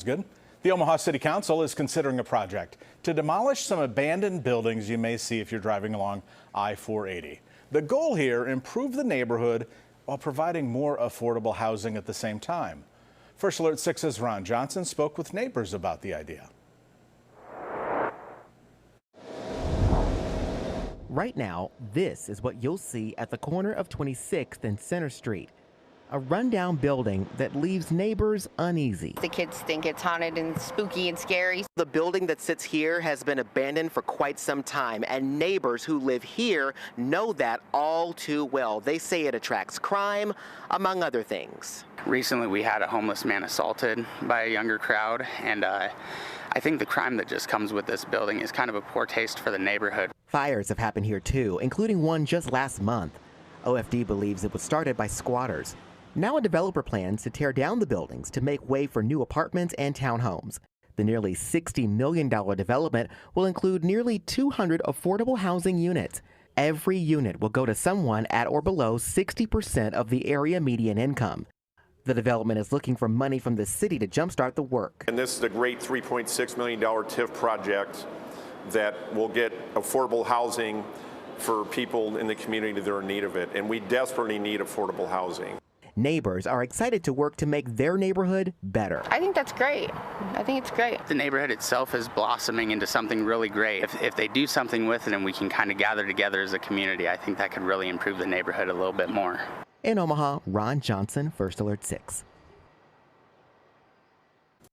Good. The Omaha City Council is considering a project to demolish some abandoned buildings you may see if you're driving along I-480. The goal here, improve the neighborhood while providing more affordable housing at the same time. First Alert 6's Ron Johnson spoke with neighbors about the idea. Right now, this is what you'll see at the corner of 26th and Center Street. A rundown building that leaves neighbors uneasy. The kids think it's haunted and spooky and scary. The building that sits here has been abandoned for quite some time, and neighbors who live here know that all too well. They say it attracts crime, among other things. Recently, we had a homeless man assaulted by a younger crowd, and I think the crime that just comes with this building is kind of a poor taste for the neighborhood. Fires have happened here too, including one just last month. OFD believes it was started by squatters. Now a developer plans to tear down the buildings to make way for new apartments and townhomes. The nearly $60 million development will include nearly 200 affordable housing units. Every unit will go to someone at or below 60% of the area median income. The development is looking for money from the city to jumpstart the work. And this is a great $3.6 million TIF project that will get affordable housing for people in the community that are in need of it. And we desperately need affordable housing. Neighbors are excited to work to make their neighborhood better. I think that's great. I think it's great. The neighborhood itself is blossoming into something really great. If they do something with it and we can kind of gather together as a community, I think that could really improve the neighborhood a little bit more. In Omaha, Ron Johnson, First Alert 6.